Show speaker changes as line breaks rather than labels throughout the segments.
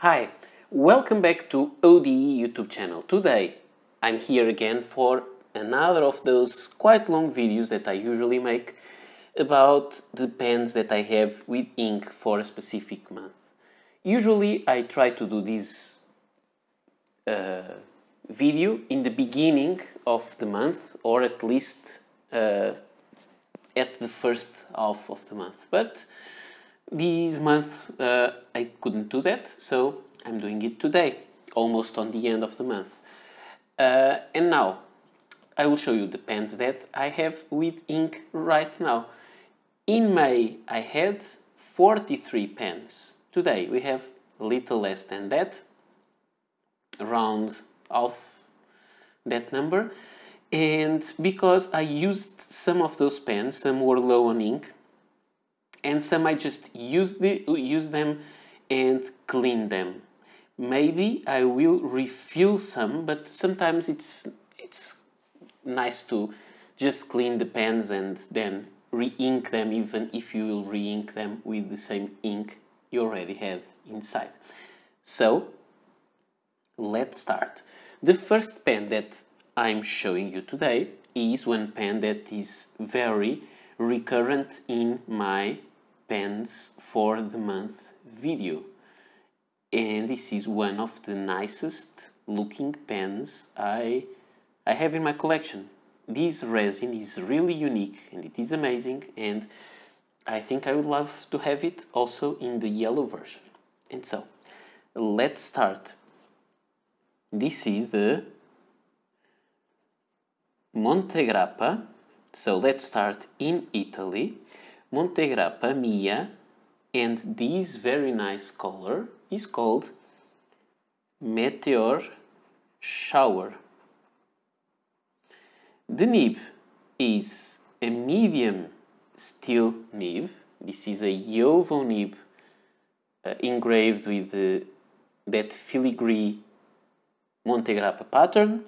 Hi, welcome back to ODE YouTube channel. Today I'm here again for another of those quite long videos that I usually make about the pens that I have with ink for a specific month. Usually I try to do this video in the beginning of the month, or at least at the first half of the month, but this month I couldn't do that, so I'm doing it today, almost on the end of the month. And now I will show you the pens that I have with ink right now. In May I had 43 pens. Today we have a little less than that, around half that number. And because I used some of those pens, some were low on ink, and some I just use them and clean them. Maybe I will refill some, but sometimes it's nice to just clean the pens and then re-ink them, even if you will re-ink them with the same ink you already had inside. So let's start. The first pen that I'm showing you today is one pen that is very recurrent in my pens for the month video, and this is one of the nicest looking pens I have in my collection. This resin is really unique and it is amazing, and I think I would love to have it also in the yellow version. And so let's start. This is the Montegrappa. So let's start in Italy. Montegrappa Mia, and this very nice color is called Meteor Shower. The nib is a medium steel nib. This is a Jovo nib engraved with that filigree Montegrappa pattern,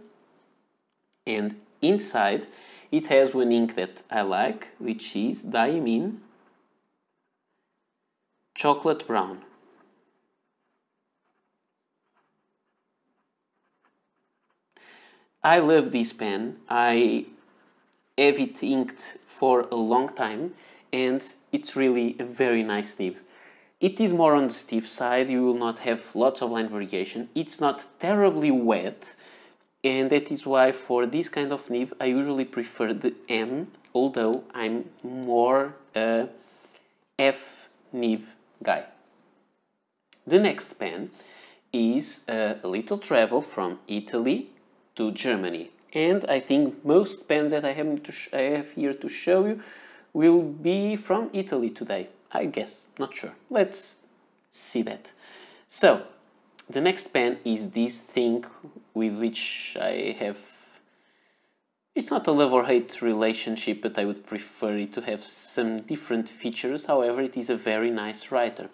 and inside it has one ink that I like, which is Diamine Chocolate Brown. I love this pen. I have it inked for a long time, and it's really a very nice nib. It is more on the stiff side. You will not have lots of line variation. It's not terribly wet, and that is why for this kind of nib I usually prefer the M, although I'm more a F nib guy. The next pen is a little travel from Italy to Germany, and I think most pens that I have here to show you will be from Italy today. I guess, not sure. Let's see that. So the next pen is this thing with which I have, it's not a love or hate relationship, but I would prefer it to have some different features. However, it is a very nice writer.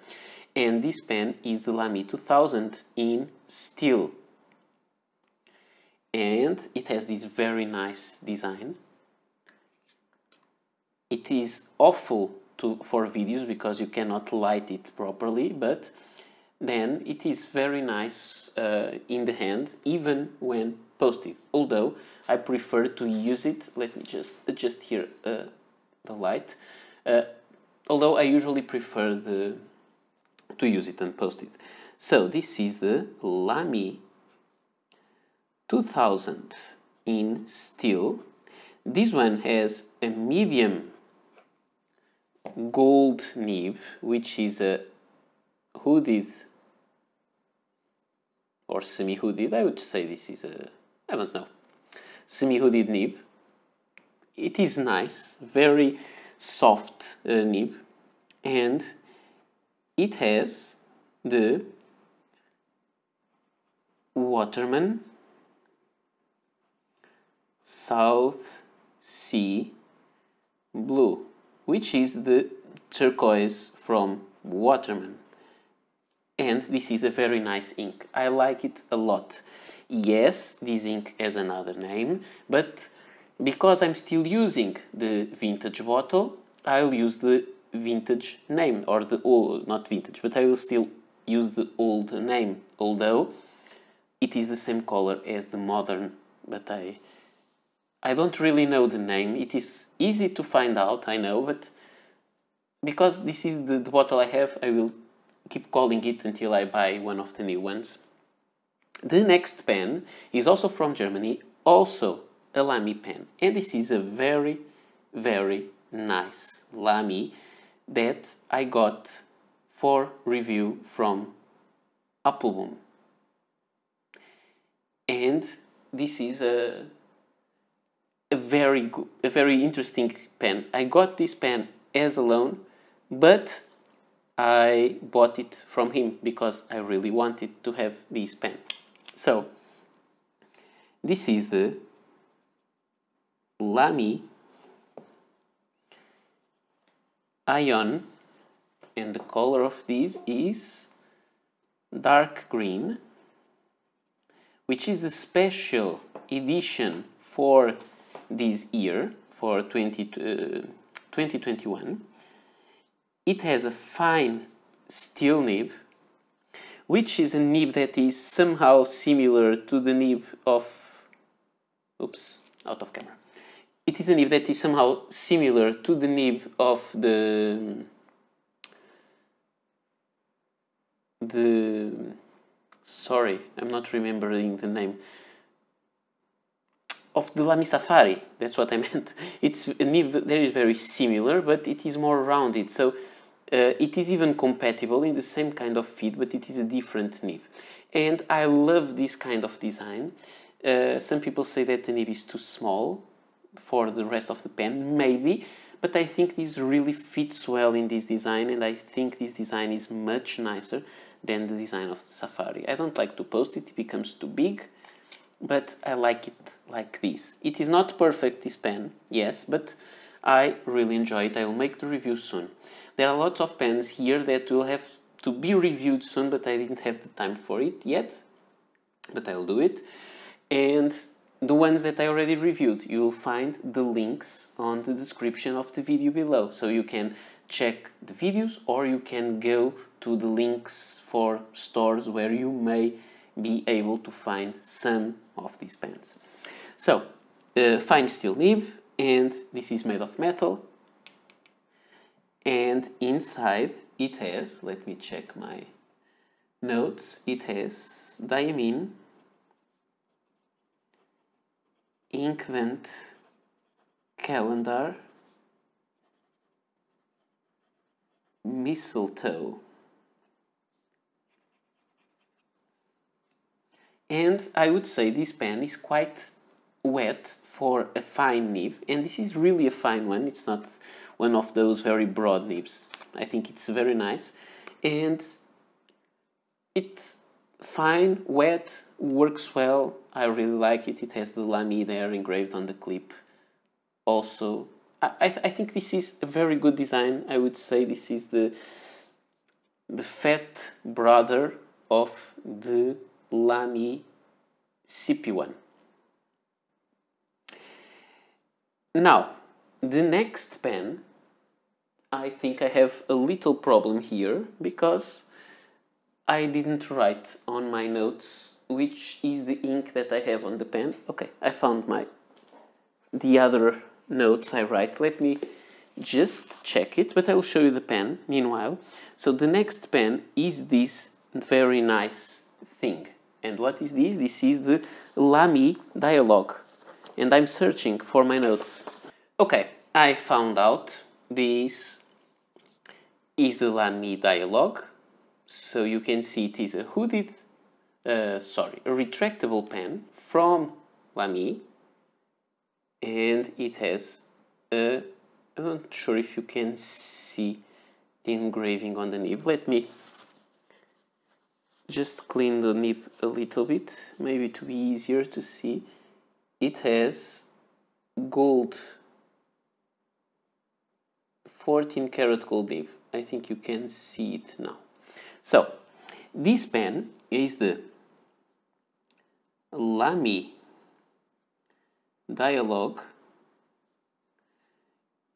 And this pen is the Lamy 2000 in steel. And it has this very nice design. It is awful for videos because you cannot light it properly, but then it is very nice in the hand, even when posted. Although I prefer to use it, let me just adjust here the light. Although I usually prefer to use it unposted. So this is the Lamy 2000 in steel. This one has a medium gold nib, which is a hooded or semi-hooded. I would say this is a, I don't know, semi-hooded nib. It is nice, very soft nib, and it has the Waterman South Sea Blue, which is the turquoise from Waterman. And this is a very nice ink. I like it a lot. Yes, this ink has another name, but because I'm still using the vintage bottle, I'll use the vintage name, or the, oh, not vintage, but I will still use the old name, although it is the same color as the modern, but I don't really know the name. It is easy to find out, I know, but because this is the bottle I have, I will keep calling it until I buy one of the new ones. The next pen is also from Germany, also a Lamy pen, and this is a very, very nice Lamy that I got for review from Applebaum. And this is a very interesting pen. I got this pen as a loan, but I bought it from him because I really wanted to have this pen. So this is the Lamy Aion, and the color of this is dark green, which is the special edition for this year, for 2021. It has a fine steel nib, which is a nib that is somehow similar to the nib of... Oops, out of camera. It is a nib that is somehow similar to the nib of the sorry, I'm not remembering the name of the Lamy Safari. That's what I meant. It's a nib that is very similar, but it is more rounded. So it is even compatible in the same kind of feed, but it is a different nib. And I love this kind of design. Some people say that the nib is too small for the rest of the pen, maybe, but I think this really fits well in this design, and I think this design is much nicer than the design of the Safari. I don't like to post it, it becomes too big, but I like it like this. It is not perfect, this pen, yes, but I really enjoy it. I will make the review soon. There are lots of pens here that will have to be reviewed soon, but I didn't have the time for it yet, but I will do it. And the ones that I already reviewed, you will find the links on the description of the video below, so you can check the videos or you can go to the links for stores where you may be able to find some of these pens. So, fine steel nib, and this is made of metal, and inside it has, let me check my notes, it has diamine, Inkvent calendar, mistletoe, and I would say this pen is quite wet for a fine nib, and this is really a fine one. It's not one of those very broad nibs. I think it's very nice, and it's fine, wet, works well. I really like it. It has the Lamy there engraved on the clip. Also, I think this is a very good design. I would say this is the fat brother of the Lamy CP1. Now, the next pen, I think I have a little problem here because I didn't write on my notes which is the ink that I have on the pen. Okay, I found the other notes I write. Let me just check it, but I will show you the pen meanwhile. So the next pen is this very nice thing. And what is this? This is the Lamy Dialog. And I'm searching for my notes. Okay, I found out this is the Lamy Dialog. So you can see it is a hooded, a retractable pen from Lamy, and it has I'm not sure if you can see the engraving on the nib. Let me just clean the nib a little bit, maybe to be easier to see. It has gold, 14 karat gold nib. I think you can see it now. So, this pen is the Lamy Dialog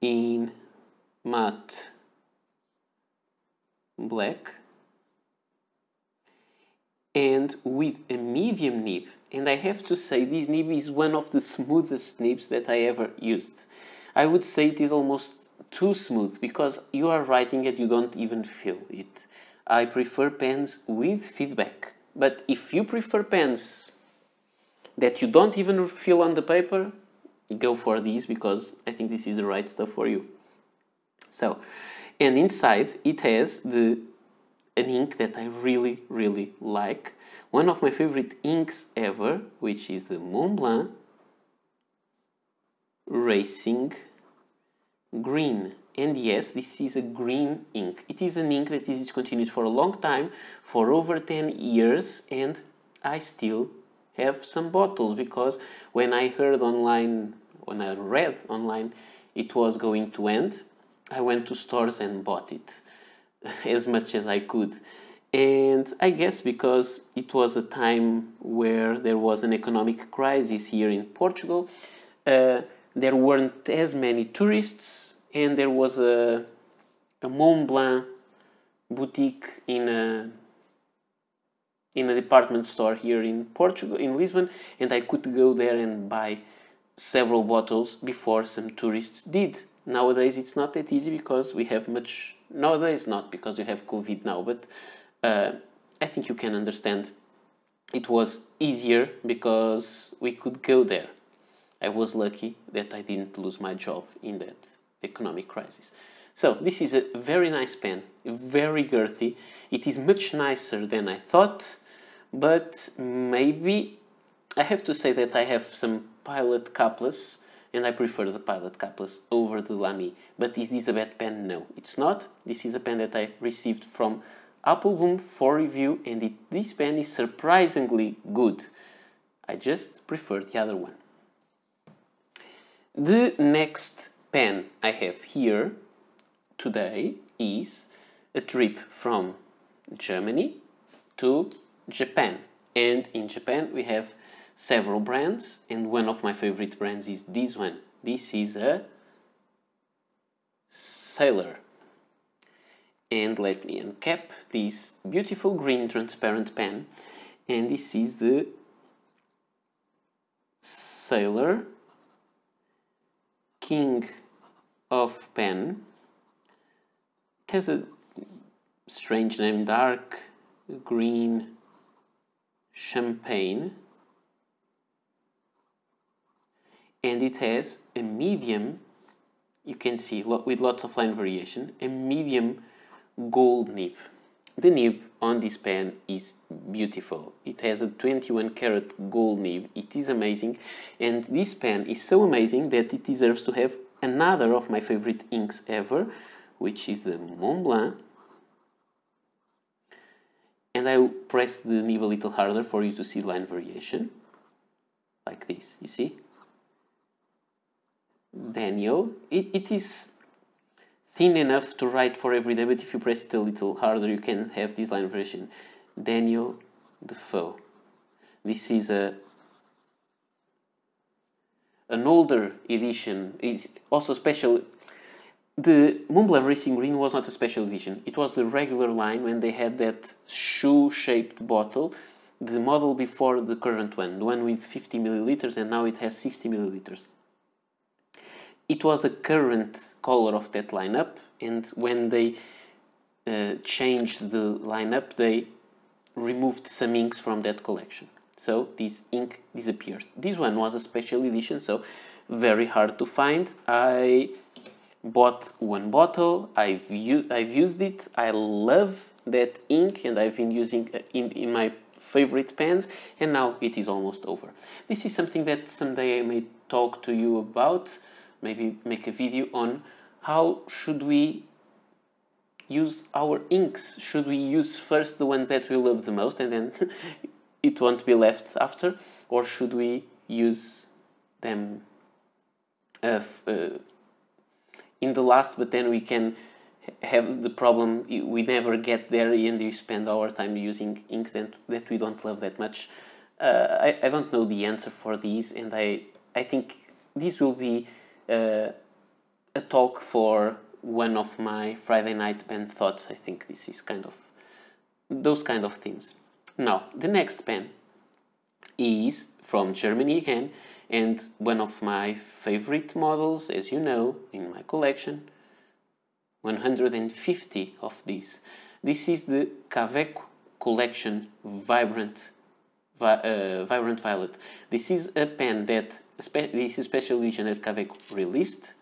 in matte black, and with a medium nib. And I have to say, this nib is one of the smoothest nibs that I ever used. I would say it is almost too smooth, because you are writing and you don't even feel it. I prefer pens with feedback. But if you prefer pens that you don't even feel on the paper, go for these, because I think this is the right stuff for you. So, and inside it has an ink that I really, really like. One of my favorite inks ever, which is the Montblanc Racing Green. And yes, this is a green ink. It is an ink that is discontinued for a long time, for over 10 years, and I still have some bottles, because when I read online it was going to end, I went to stores and bought it as much as I could. And I guess because it was a time where there was an economic crisis here in Portugal, there weren't as many tourists, and there was a Montblanc boutique in a department store here in Portugal, in Lisbon, and I could go there and buy several bottles before some tourists did. Nowadays it's not that easy, because we have much... Nowadays not, because you have COVID now, but I think you can understand. It was easier because we could go there. I was lucky that I didn't lose my job in that economic crisis. So this is a very nice pen, very girthy. It is much nicer than I thought, but maybe I have to say that I have some Pilot capless, and I prefer the Pilot capless over the Lamy. But is this a bad pen? No, it's not. This is a pen that I received from Appleboom for review, and this pen is surprisingly good. I just prefer the other one. The next pen I have here today is a trip from Germany to Japan. And in Japan we have several brands, and one of my favorite brands is this one. This is a Sailor. And let me uncap this beautiful green transparent pen, and this is the Sailor King of Pen. It has a strange name, dark green champagne, and it has a medium, you can see with lots of line variation, a medium gold nib. The nib on this pen is beautiful. It has a 21 karat gold nib. It is amazing, and this pen is so amazing that it deserves to have another of my favorite inks ever, which is the Montblanc. And I will press the nib a little harder for you to see line variation, like this, you see? Daniel, it is thin enough to write for every day, but if you press it a little harder, you can have this line variation. Daniel Defoe. This is an older edition. It's also special. The Montblanc Racing Green was not a special edition. It was the regular line when they had that shoe-shaped bottle, the model before the current one, the one with 50 milliliters, and now it has 60 milliliters. It was a current color of that lineup, and when they changed the lineup, they removed some inks from that collection. So this ink disappeared. This one was a special edition, so very hard to find. I bought one bottle, I've used it, I love that ink, and I've been using it in my favorite pens, and now it is almost over. This is something that someday I may talk to you about. Maybe make a video on how should we use our inks. Should we use first the ones that we love the most and then it won't be left after, or should we use them in the last, but then we can have the problem we never get there and you spend our time using inks that we don't love that much. I don't know the answer for these, and I think this will be a talk for one of my Friday night pen thoughts. I think this is kind of those kind of themes. Now, the next pen is from Germany again, and one of my favorite models, as you know, in my collection. 150 of these. This is the Kaweco collection Vibrant Violet. This is a pen that this is a special edition that Kaweco released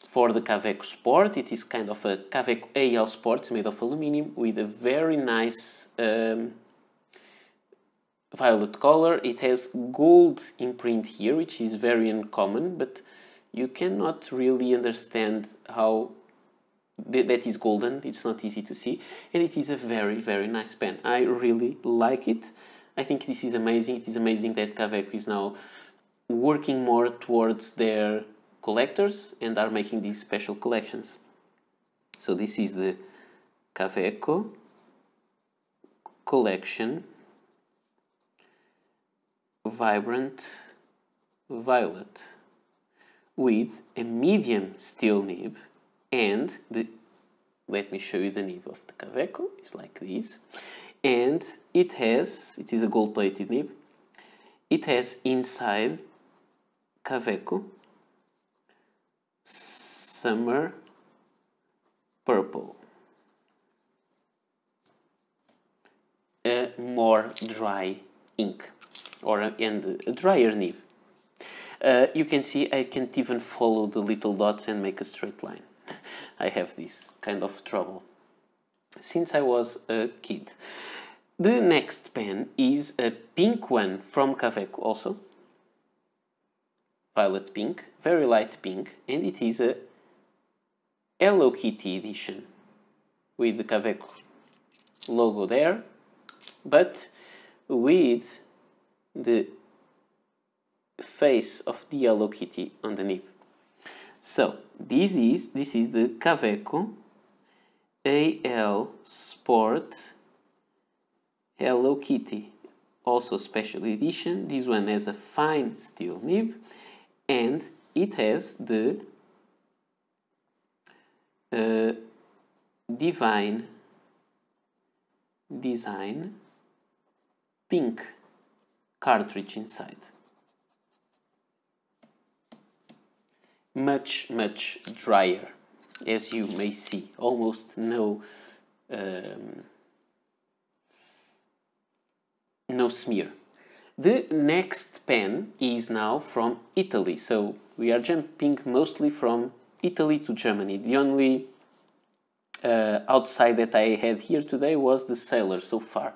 for the Kaweco Sport. It is kind of a Kaweco AL Sport made of aluminum with a very nice violet color. It has gold imprint here, which is very uncommon, but you cannot really understand how that is golden. It's not easy to see, and it is a very, very nice pen. I really like it. I think this is amazing. It is amazing that Kaweco is now working more towards their collectors and are making these special collections. So this is the Kaweco collection Vibrant Violet with a medium steel nib, and let me show you the nib of the Kaweco. It's like this, and it is a gold-plated nib. It has inside Kaweco Summer Purple, a more dry ink, and a drier nib. You can see I can't even follow the little dots and make a straight line. I have this kind of trouble since I was a kid. The next pen is a pink one from Kaweco also. Violet pink, very light pink, and it is a Hello Kitty edition with the Kaweco logo there, but with the face of the Hello Kitty on the nib. So this is the Kaweco AL Sport Hello Kitty, also special edition. This one has a fine steel nib, and it has the Divine Design pink cartridge inside. Much drier, as you may see. Almost no smear. The next pen is now from Italy, so we are jumping mostly from Italy to Germany. The only outside that I had here today was the Sailor so far.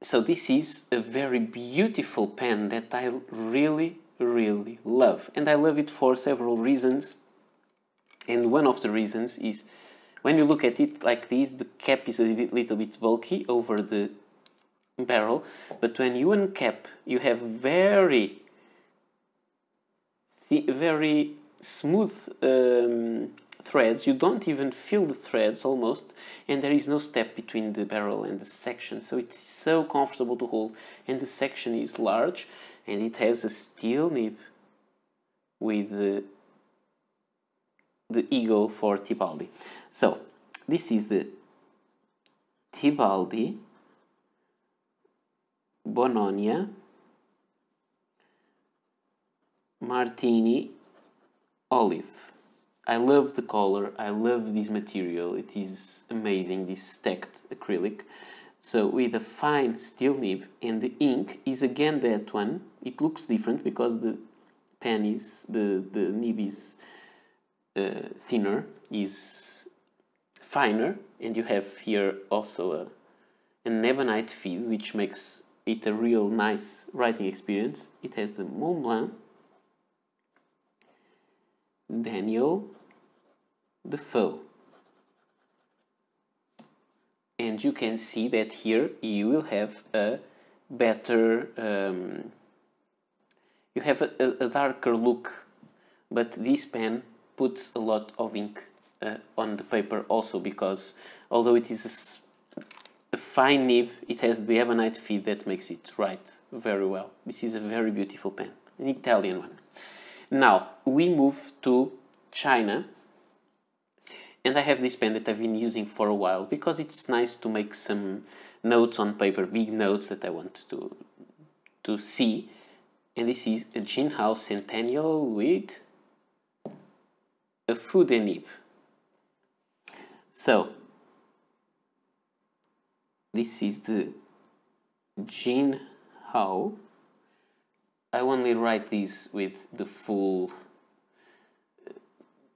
So this is a very beautiful pen that I really love, and I love it for several reasons. And one of the reasons is when you look at it like this, the cap is a little bit bulky over the barrel, but when you uncap, you have very smooth threads. You don't even feel the threads almost, and there is no step between the barrel and the section, so it's so comfortable to hold. And the section is large, and it has a steel nib with the eagle for Tibaldi. So this is the Tibaldi Bononia Martini Olive. I love the color, I love this material, it is amazing, this stacked acrylic. So with a fine steel nib, and the ink is again that one. It looks different because the pen is, the nib is thinner, is finer, and you have here also an ebonite feed, which makes it a real nice writing experience. It has the Mont Blanc Daniel Defoe, and you can see that here you will have a better you have a darker look, but this pen puts a lot of ink on the paper also, because although it is a fine nib, it has the ebonite feed that makes it write very well. This is a very beautiful pen, an Italian one. Now we move to China, And I have this pen that I've been using for a while because it's nice to make some notes on paper, big notes that I want to see. And this is a Jinhao Centennial with a food and nib. So this is the Jinhao. I only write these with the full,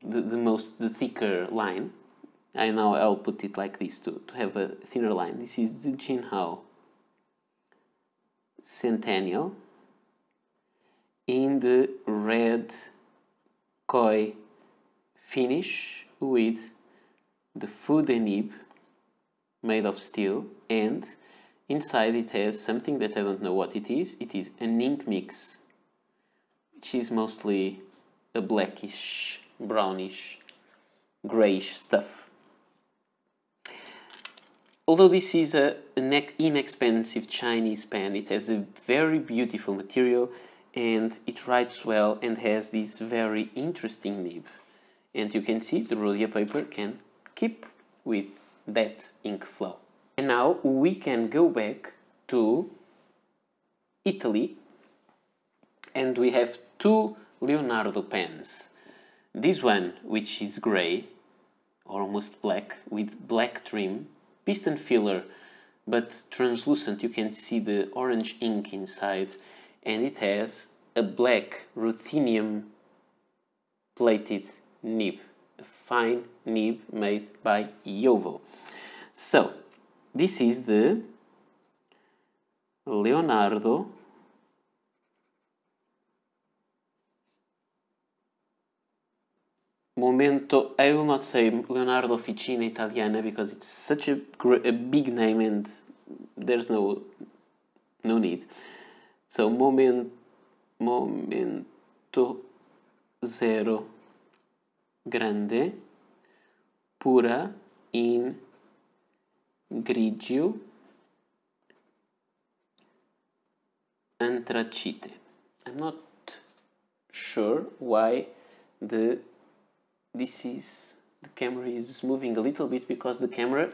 the thicker line. I'll put it like this to have a thinner line. This is the Jinhao Centennial in the Red Koi finish with the food and nib made of steel, and inside it has something that I don't know what it is. It is an ink mix, which is mostly a blackish, brownish, greyish stuff. Although this is an inexpensive Chinese pen, it has a very beautiful material and it writes well and has this very interesting nib. And you can see the Rhodia paper can keep with that ink flow. And now we can go back to Italy, and we have two Leonardo pens. This one, which is grey, or almost black, with black trim, piston filler, but translucent. You can see the orange ink inside, and it has a black ruthenium plated nib, a fine nib made by Jovo. So this is the Leonardo Momento. I will not say Leonardo Officina Italiana because it's such a big name and there's no need. So Momento Zero Grande Pura in Grigio Antracite. I'm not sure why the camera is moving a little bit, because the camera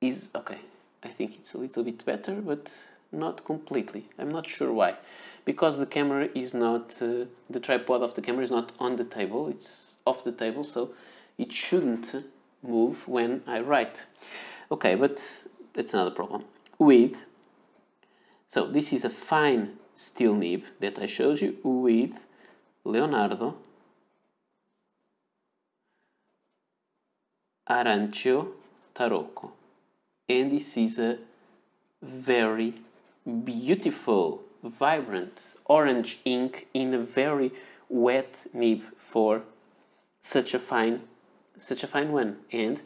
is okay. I think it's a little bit better, but not completely. I'm not sure why. Because the camera is not, the tripod of the camera is not on the table, it's off the table, so it shouldn't move when I write. Okay, but that's another problem. So this is a fine steel nib that I showed you with Leonardo Arancio Tarocco. And this is a very beautiful, vibrant orange ink in a very wet nib for such a fine one. And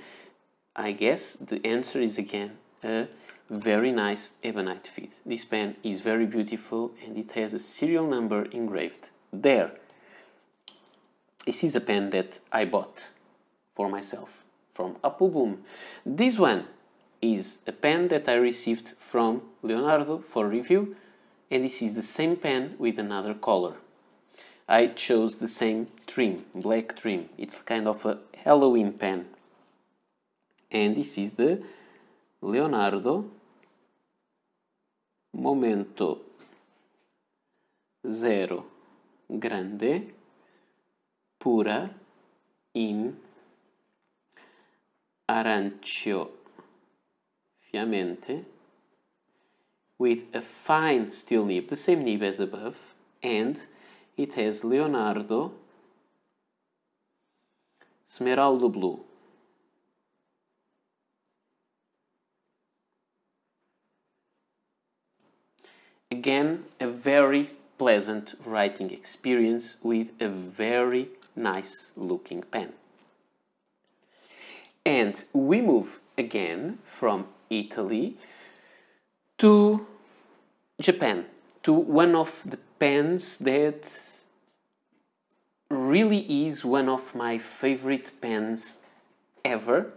I guess the answer is again a very nice ebonite feed. This pen is very beautiful and it has a serial number engraved there. This is a pen that I bought for myself from Appelboom. This one is a pen that I received from Leonardo for review, and this is the same pen with another color. I chose the same trim, black trim. It's kind of a Halloween pen. And this is the Leonardo Momento Zero Grande Pura in Arancio Fiammante with a fine steel nib, the same nib as above, and it has Leonardo Smeraldo Blue. Again, a very pleasant writing experience with a very nice looking pen. And we move again from Italy to Japan, to one of the pens that really is one of my favorite pens ever.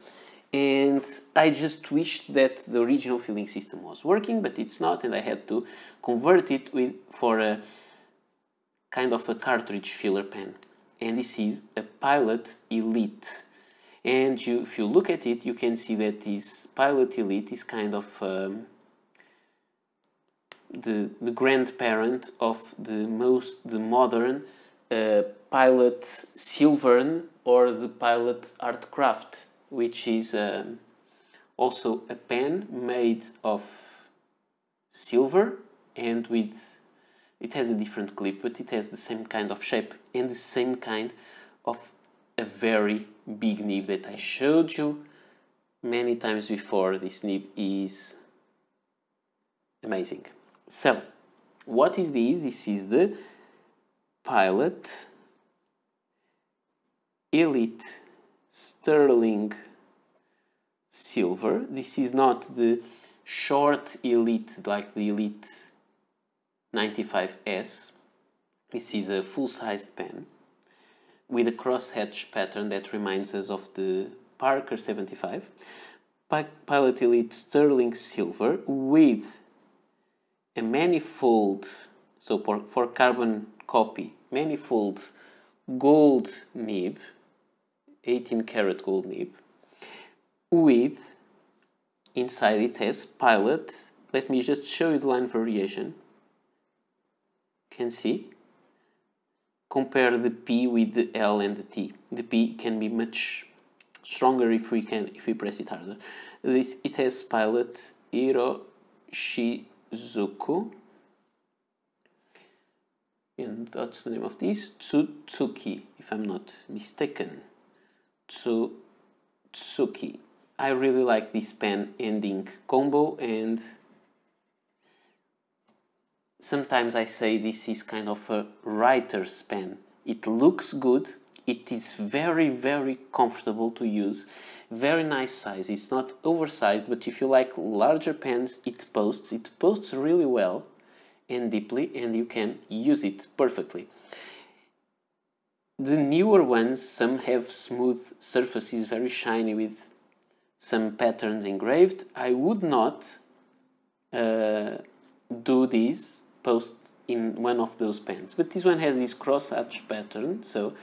And I just wished that the original filling system was working, but it's not, and I had to convert it for a kind of a cartridge filler pen. and this is a Pilot Elite. And if you look at it, you can see that this Pilot Elite is kind of the grandparent of the modern Pilot Silvern or the Pilot Artcraft, which is also a pen made of silver, and it has a different clip, but it has the same kind of shape and the same kind of a very big nib that I showed you many times before. This nib is amazing. So, what is this? This is the Pilot Elite Sterling Silver. This is not the short Elite like the Elite 95S. This is a full-sized pen with a crosshatch pattern that reminds us of the Parker 75. Pilot Elite Sterling Silver with a manifold, so for carbon copy, manifold gold nib, 18 karat gold nib, with inside it has Pilot. Let me just show you the line variation. Can see? Compare the P with the L and the T. The P can be much stronger if we press it harder. It has Pilot Hiroshizuku, and that's the name of this, Tsutsuki, if I'm not mistaken. Tsutsuki. I really like this pen and ink combo, and sometimes I say this is kind of a writer's pen. It looks good, it is very, very comfortable to use, very nice size. It's not oversized, but if you like larger pens, it posts really well and deeply, and you can use it perfectly. The newer ones, some have smooth surfaces, very shiny with some patterns engraved. I would not do this post in one of those pens, but this one has this cross-hatch pattern, so,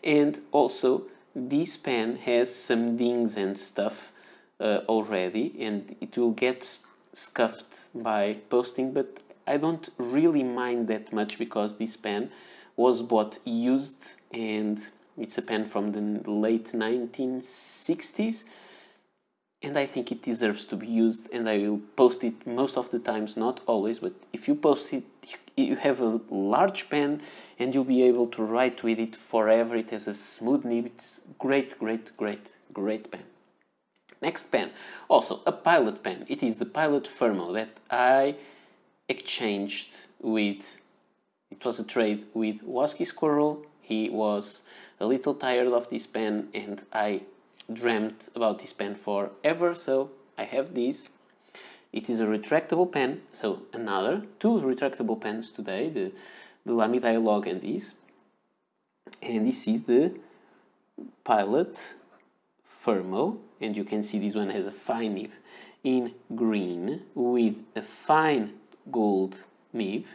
and also this pen has some dings and stuff already, and it will get scuffed by posting, but I don't really mind that much because this pen was bought used, and it's a pen from the late 1960s, and I think it deserves to be used, and I will post it most of the times, not always, but if you post it, you have a large pen and you'll be able to write with it forever. It has a smooth nib. It's great, great, great, great pen. Next pen, also a Pilot pen. It is the Pilot Fermo that I exchanged with, it was a trade with Wasky Squirrel. He was a little tired of this pen and I dreamt about this pen forever, so I have this. It is a retractable pen, so two retractable pens today, the Lamy Dialog and this. And this is the Pilot Fermo, and you can see this one has a fine nib in green with a fine gold nib,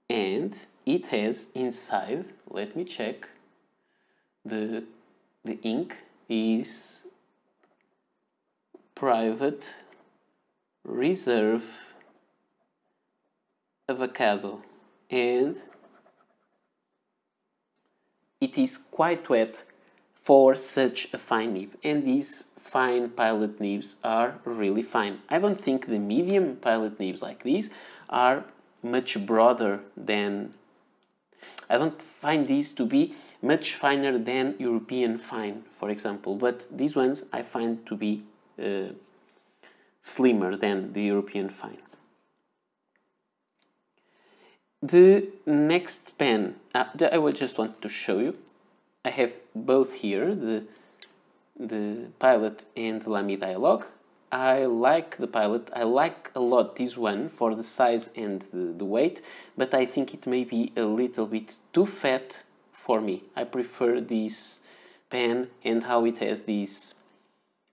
and it has inside, let me check, the ink is Private Reserve Avocado, and it is quite wet for such a fine nib, and these fine Pilot nibs are really fine. I don't think the medium Pilot nibs like these are much broader than, I don't find these to be much finer than European fine, for example, but these ones I find to be slimmer than the European fine. The next pen, I would just want to show you. I have both here, the Pilot and the Lamy Dialog. I like the Pilot. I like a lot this one for the size and the weight, but I think it may be a little bit too fat for me. I prefer this pen and how it has this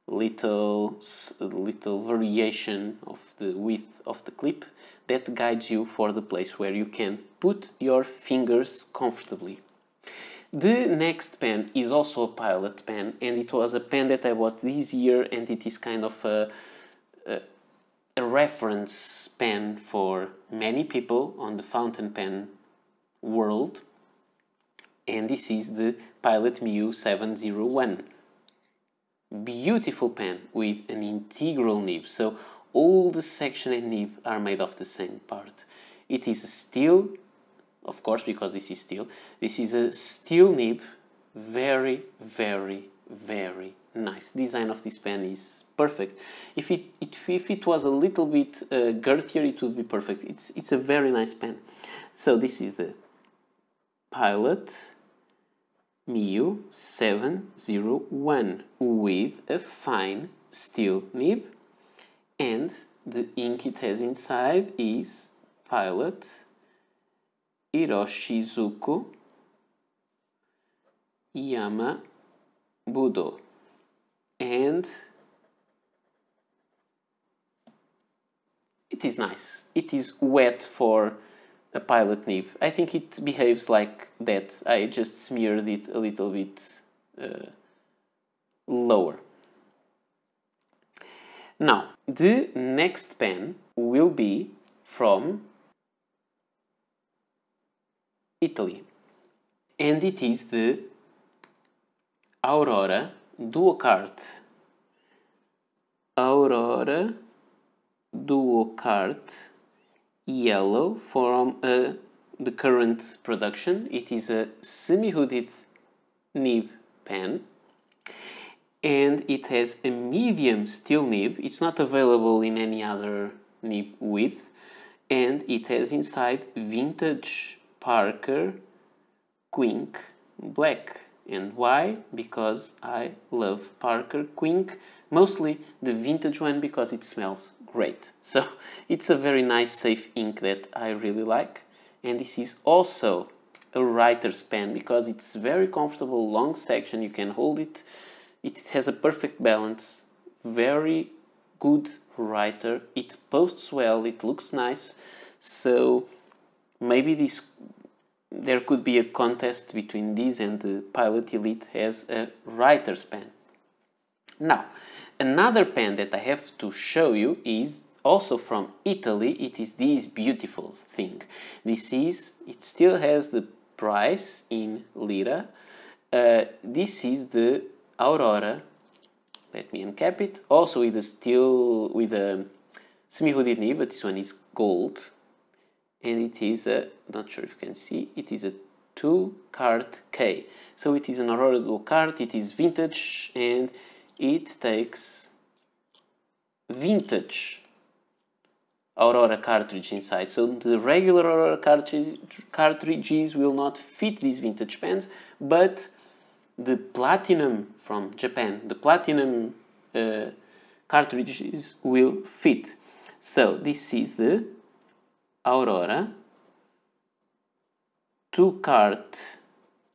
little variation of the width of the clip that guides you for the place where you can put your fingers comfortably. The next pen is also a pilot pen, and it was a pen that I bought this year, and it is kind of a reference pen for many people on the fountain pen world, and this is the Pilot Mu 701. Beautiful pen with an integral nib, so all the section and nib are made of the same part. It is a steel, of course, because this is steel. This is a steel nib, very, very, very nice. Design of this pen is perfect. If it was a little bit girthier, it would be perfect. It's a very nice pen. So this is the Pilot Mu 701 with a fine steel nib, and the ink it has inside is Pilot Hiroshizuku Yamabudo, and it is nice. It is wet for a pilot nib. I think it behaves like that. I just smeared it a little bit lower. Now, the next pen will be from Italy, and it is the Aurora Duocart. Aurora Duocart Yellow from the current production. It is a semi-hooded nib pen, and it has a medium steel nib. It's not available in any other nib width, and it has inside vintage Parker Quink Black. And why? Because I love Parker Quink, mostly the vintage one, because it smells great. So it's a very nice safe ink that I really like. And this is also a writer's pen because it's very comfortable, long section, you can hold it. It has a perfect balance, very good writer. It posts well, it looks nice. So maybe there could be a contest between this and the Pilot Elite as a writer's pen. Now, another pen that I have to show you is also from Italy. It is this beautiful thing. It still has the price in lira. This is the Aurora. Let me uncap it. Also with a semi-hooded nib, but this one is gold. And it is not sure if you can see, it is a 2-card K. So it is an Aurora Duocart, it is vintage, and it takes vintage Aurora cartridge inside. So the regular Aurora cartridges will not fit these vintage pens, but the platinum from Japan, the platinum cartridges will fit. So this is the Aurora 2-card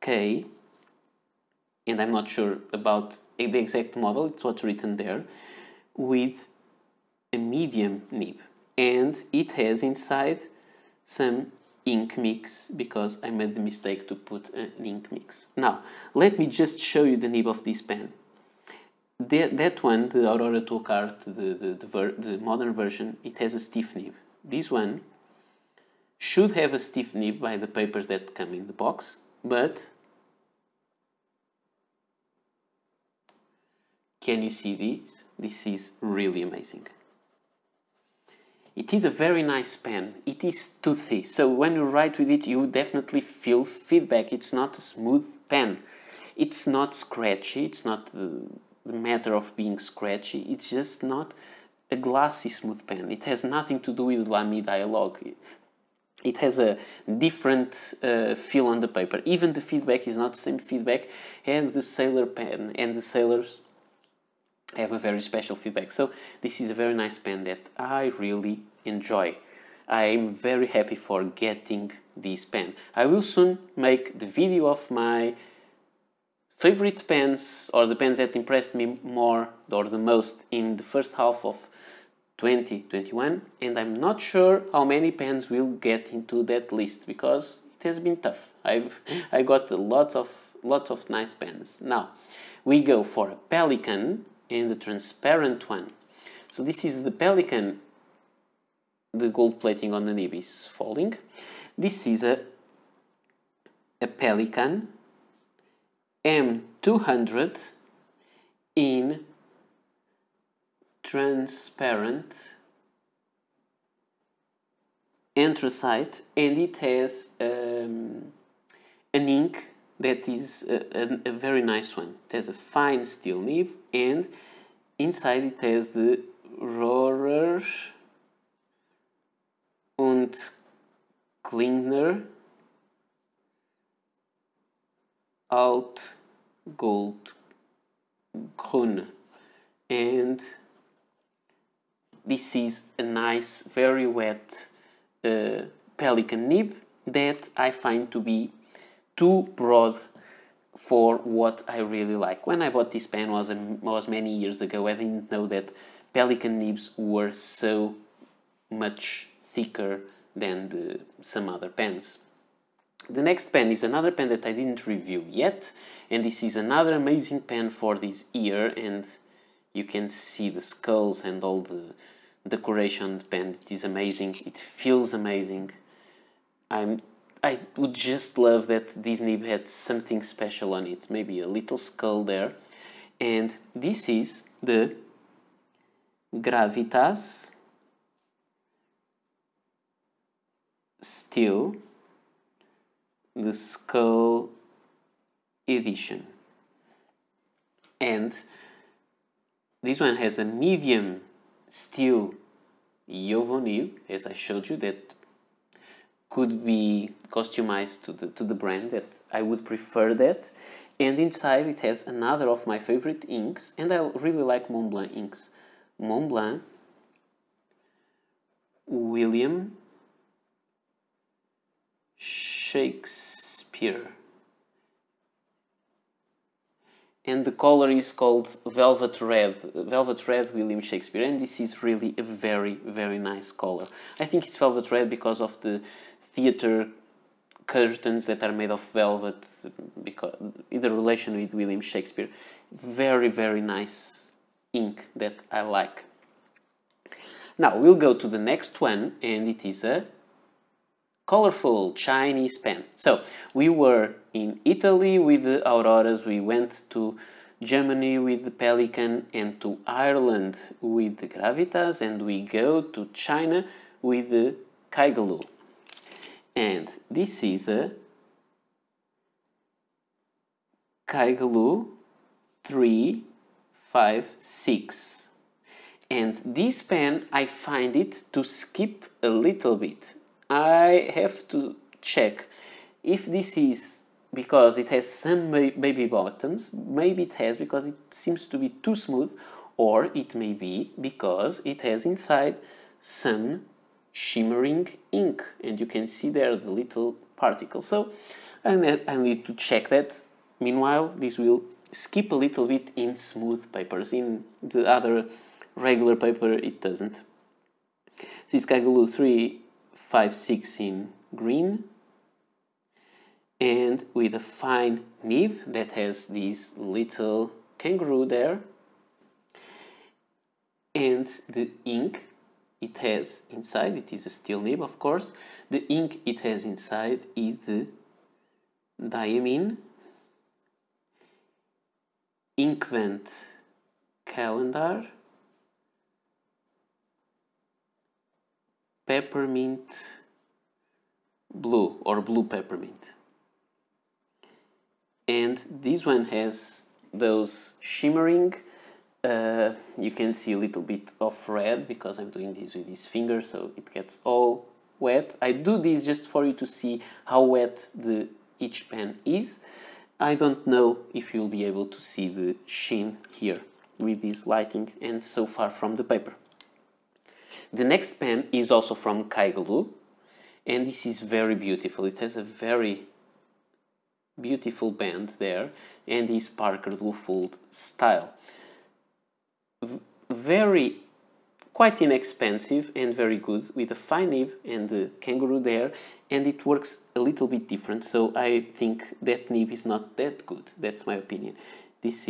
K, and I'm not sure about the exact model, it's what's written there, with a medium nib, and it has inside some ink mix because I made the mistake to put an ink mix. Now let me just show you the nib of this pen. That one, the Aurora Duocart, the modern version, it has a stiff nib. This one should have a stiff nib by the papers that come in the box, but can you see this? This is really amazing. It is a very nice pen. It is toothy, so when you write with it, you definitely feel feedback. It's not a smooth pen. It's not scratchy. It's not the matter of being scratchy. It's just not a glossy smooth pen. It has nothing to do with Lamy Dialog. It has a different feel on the paper. Even the feedback is not the same feedback as the Sailor pen, and the Sailors have a very special feedback. So this is a very nice pen that I really enjoy. I'm very happy for getting this pen. I will soon make the video of my favorite pens, or the pens that impressed me more or the most in the first half of 2021, and I'm not sure how many pens will get into that list because it has been tough. I got lots of of nice pens. Now we go for a Pelikan and the transparent one. So this is the Pelikan. The gold plating on the nib is falling. This is a Pelikan M200 in transparent Antracite, and it has an ink that is a very nice one. It has a fine steel nib, and inside it has the Rohrer und Klingner Alt Gold Grün, and this is a nice, very wet Pelikan nib that I find to be too broad for what I really like. When I bought this pen was many years ago. I didn't know that Pelikan nibs were so much thicker than some other pens. The next pen is another pen that I didn't review yet, and this is another amazing pen for this year, and you can see the skulls and all the decoration on the pen. It is amazing. It feels amazing. I would just love that this nib had something special on it, maybe a little skull there. And this is the Gravitas Steel, the Skull edition. And this one has a medium steel Yovo nib, as I showed you, that could be customized to the brand. That I would prefer that. And inside it has another of my favorite inks, and I really like Mont Blanc inks. Mont Blanc William Shakespeare, and the color is called Velvet Red William Shakespeare, and this is really a very, very nice color. I think it's Velvet Red because of the theater curtains that are made of velvet, because in the relation with William Shakespeare. Very, very nice ink that I like. Now we'll go to the next one, and it is a colorful Chinese pen. So we were in Italy with the Auroras, we went to Germany with the Pelikan, and to Ireland with the Gravitas, and we go to China with the Kaigelu. And this is a Kaigelu 356. And this pen, I find it to skip a little bit. I have to check if this is because it has some baby bottoms. Maybe it has because it seems to be too smooth, or it may be because it has inside some shimmering ink, and you can see there the little particles. So I need to check that. Meanwhile, this will skip a little bit in smooth papers. In the other regular paper, it doesn't. This is Kaigelu 356 in green, and with a fine nib that has this little kangaroo there, and the ink it has inside, it is a steel nib of course, the ink it has inside is the Diamine Inkvent Calendar Peppermint Blue, or Blue Peppermint. And this one has those shimmering, you can see a little bit of red because I'm doing this with this finger, so it gets all wet. I do this just for you to see how wet each pen is. I don't know if you'll be able to see the sheen here with this lighting and so far from the paper. The next pen is also from Kaigelu, and this is very beautiful. It has a very beautiful band there, and is Parker Duofold style. Very quite inexpensive and very good, with a fine nib and the kangaroo there, and it works a little bit different, so I think that nib is not that good. That's my opinion. This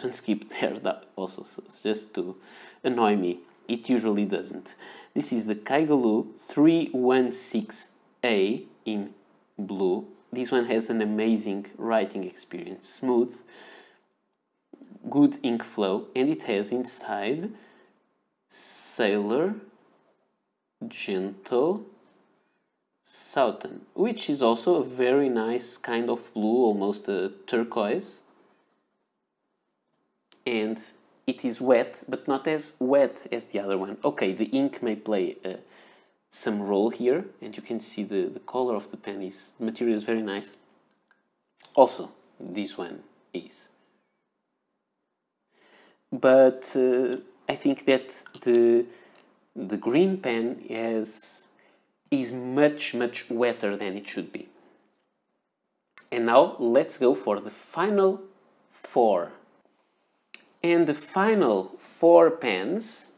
one skipped there also, so it's just to annoy me. It usually doesn't. This is the Kaigelu 316A in blue. This one has an amazing writing experience, smooth, good ink flow, and it has inside Sailor, Gentle, Southern, which is also a very nice kind of blue, almost a turquoise. And it is wet, but not as wet as the other one. Okay, the ink may play some role here, and you can see the color of the pen is, the material is very nice. Also, this one is. But I think that the green pen is much wetter than it should be. And now let's go for the final 4. And the final 4 pens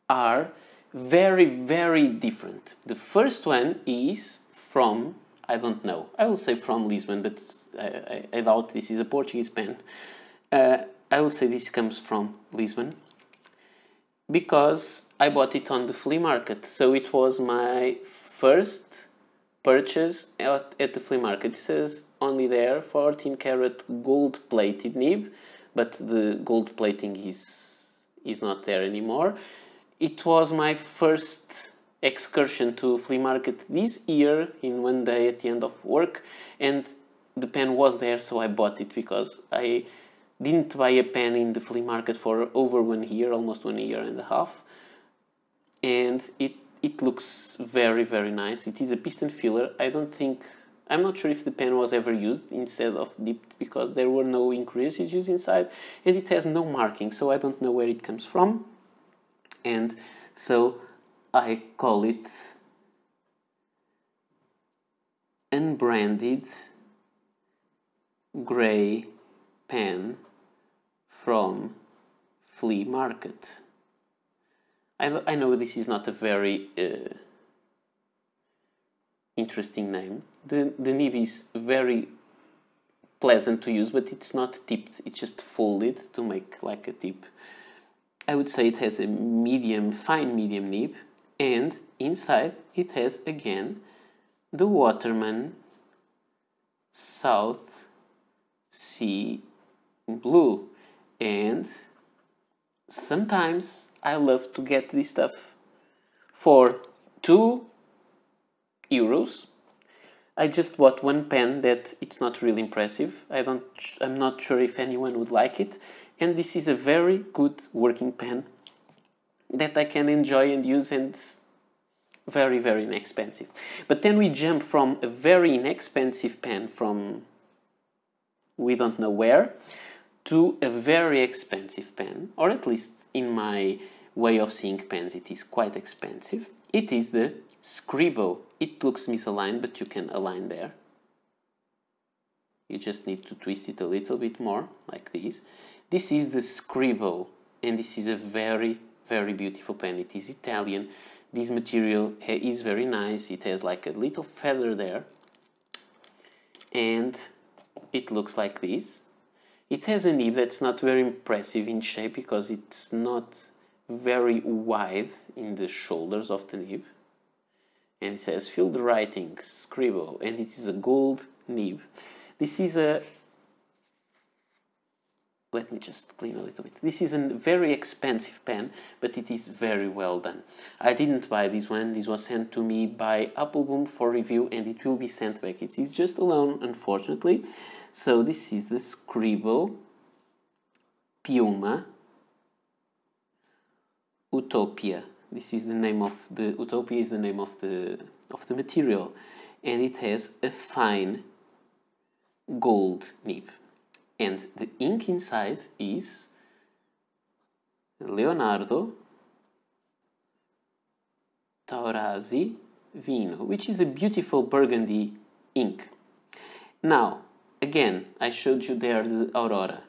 are very different. The first one is from, I don't know, I will say from Lisbon, but I doubt this is a Portuguese pen. I will say this comes from Lisbon because I bought it on the flea market. So it was my first purchase at the flea market. It says only there 14 karat gold plated nib, but the gold plating is not there anymore. It was my first excursion to flea market this year in one day at the end of work, and the pen was there, so I bought it because I didn't buy a pen in the flea market for over 1 year, almost 1.5 years, and it looks very nice. It is a piston filler. I'm not sure if the pen was ever used instead of dipped, because there were no ink residues inside, and it has no marking, so I don't know where it comes from, and so I call it Unbranded Grey Pen from flea market. I know this is not a very interesting name. The nib is very pleasant to use, but it's not tipped, it's just folded to make like a tip. I would say it has a fine medium nib, and inside it has again the Waterman South Sea Blue. And sometimes I love to get this stuff for €2. I just bought one pen that it's not really impressive. I'm not sure if anyone would like it, and this is a very good working pen that I can enjoy and use, and very inexpensive. But then we jump from a very inexpensive pen from we don't know where to a very expensive pen, or at least in my way of seeing pens it is quite expensive. It is the Scribo. It looks misaligned, but you can align there. You just need to twist it a little bit more, like this. This is the Scribo, and this is a very beautiful pen. It is Italian. This material is very nice. It has like a little feather there, and it looks like this. It has a nib that's not very impressive in shape because it's not very wide in the shoulders of the nib. And it says field writing, Scribo, and it is a gold nib. This is a... Let me just clean a little bit. This is a very expensive pen, but it is very well done. I didn't buy this one. This was sent to me by Appleboom for review, and it will be sent back. It is just alone, unfortunately. So this is the Scribo Piuma Utopia. This is the name of the Utopia is the name of the material, and it has a fine gold nib. And the ink inside is Leonardo Taurasi Vino, which is a beautiful burgundy ink. Now, again, I showed you there the Aurora.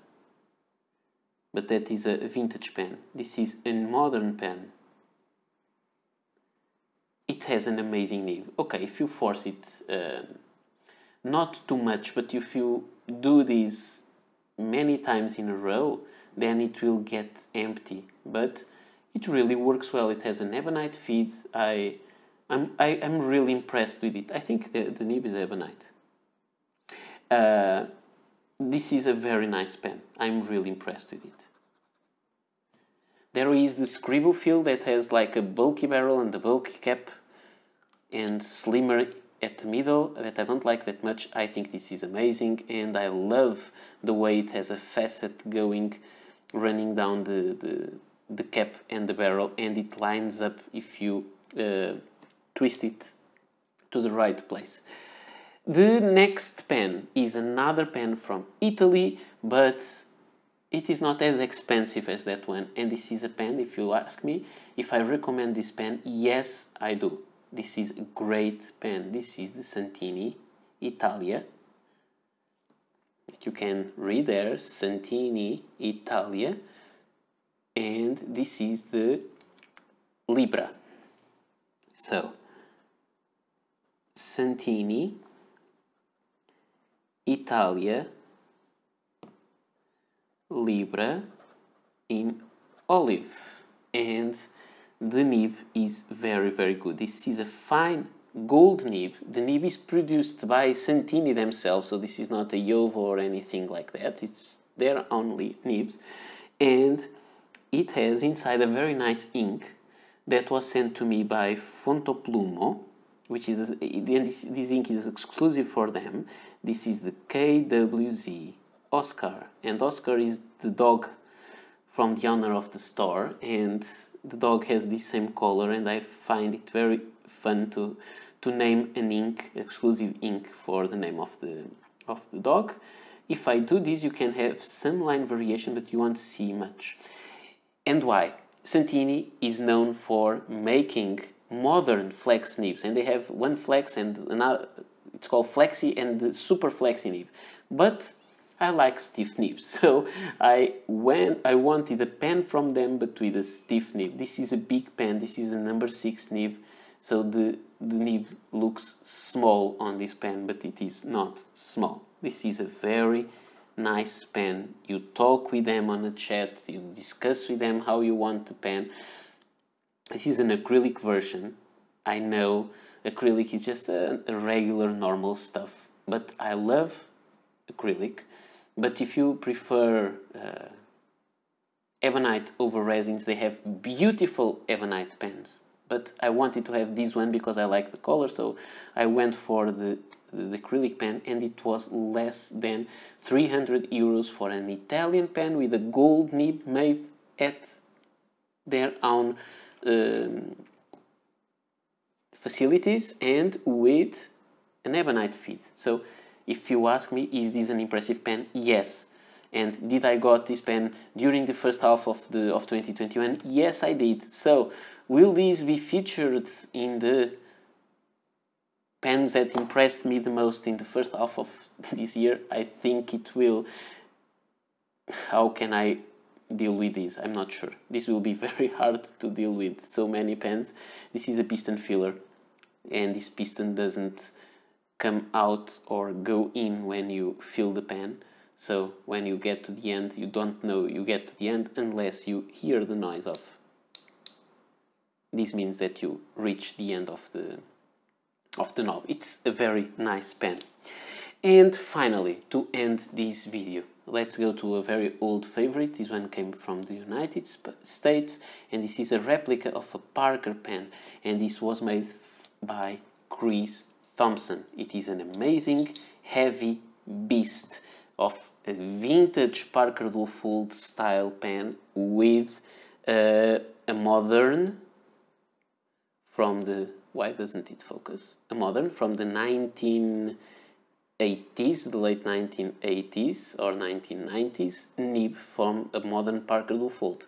but that is a vintage pen. This is a modern pen. It has an amazing nib. Okay, if you force it, not too much, but if you do this many times in a row, then it will get empty. But it really works well. It has an ebonite feed. I'm really impressed with it. I think the nib is ebonite. This is a very nice pen. I'm really impressed with it. There is the Scribo feel that has like a bulky barrel and a bulky cap and slimmer at the middle that I don't like that much. I think this is amazing, and I love the way it has a facet going, running down the cap and the barrel, and it lines up if you twist it to the right place. The next pen is another pen from Italy, but it is not as expensive as that one. And this is a pen, if you ask me, if I recommend this pen, yes, I do. This is a great pen. This is the Santini Italia. You can read there, Santini Italia. And this is the Libra. So, Santini Italia Libra in olive, and the nib is very good. This is a fine gold nib. The nib is produced by Santini themselves, so this is not a Jovo or anything like that. It's their only nibs, and it has inside a very nice ink that was sent to me by Fontoplumo, which is, and this ink is exclusive for them. This is the KWZ Oscar, and Oscar is the dog from the owner of the store, and the dog has the same color, and I find it very fun to name an ink, exclusive ink for the name of the dog. If I do this, you can have some line variation, but you won't see much. And why? Santini is known for making modern flex nibs, and they have one flex and another, it's called flexi and the super flexi nib. But I like stiff nibs, so I wanted a pen from them, but with a stiff nib. This is a big pen. This is a number 6 nib, so the nib looks small on this pen, but it is not small. This is a very nice pen. You talk with them on a chat, you discuss with them how you want the pen. This is an acrylic version. I know acrylic is just a regular normal stuff, but I love acrylic. But if you prefer ebonite over resins, they have beautiful ebonite pens. But I wanted to have this one because I like the color, so I went for the acrylic pen, and it was less than 300 euros for an Italian pen with a gold nib made at their own facilities and with an ebonite feed. So if you ask me, is this an impressive pen? Yes. And did I got this pen during the first half of 2021? Yes, I did. So will this be featured in the pens that impressed me the most in the first half of this year? I think it will. How can I deal with this? I'm not sure. This will be very hard to deal with, so many pens. This is a piston filler, and this piston doesn't come out or go in when you fill the pen. So when you get to the end, you don't know you get to the end unless you hear the noise of. This means that you reach the end of the knob. It's a very nice pen. And finally, to end this video, let's go to a very old favorite. This one came from the United States, and this is a replica of a Parker pen, and this was made by Chris Thompson. It is an amazing heavy beast of a vintage Parker Duofold style pen with a modern from the, why doesn't it focus? A modern from the 1980s, the late 1980s or 1990s nib from a modern Parker Duofold.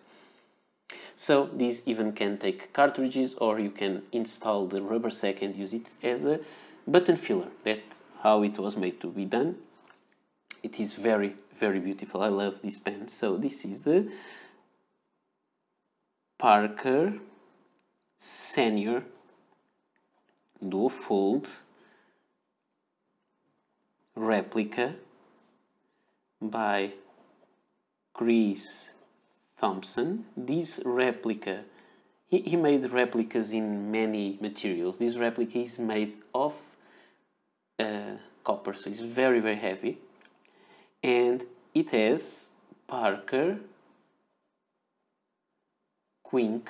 So this even can take cartridges, or you can install the rubber sack and use it as a button filler. That's how it was made to be done. It is very, very beautiful. I love this pen. So this is the Parker Senior Duofold replica by Chris Thompson. This replica, he made replicas in many materials. This replica is made of copper, so it's very, very heavy. And it has Parker Quink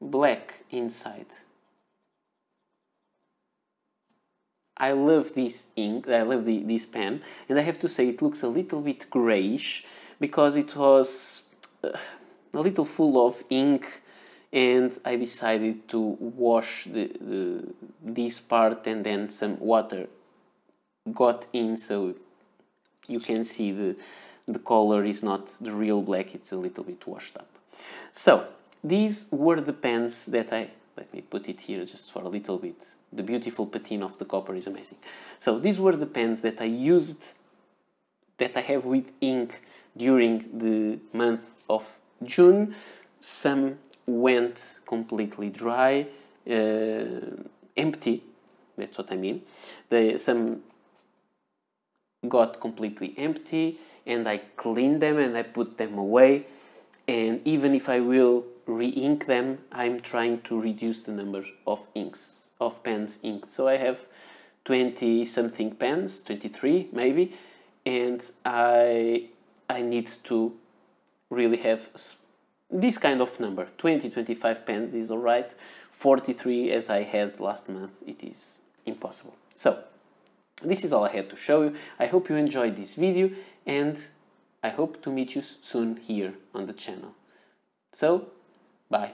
black inside. I love this ink, I love this pen, and I have to say it looks a little bit grayish because it was a little full of ink, and I decided to wash this part, and then some water got in, so you can see the color is not the real black, it's a little bit washed up. So these were the pens that let me put it here just for a little bit. The beautiful patina of the copper is amazing. So these were the pens that I used, that I have with ink during the month of June. Some went completely dry, empty, that's what I mean. Some got completely empty, and I cleaned them and I put them away. And even if I will re-ink them, I'm trying to reduce the number of pens inked. So I have 20 something pens, 23 maybe, and I need to really have this kind of number. 20-25 pens is alright. 43 as I had last month, it is impossible. So this is all I had to show you. I hope you enjoyed this video, and I hope to meet you soon here on the channel. So, bye.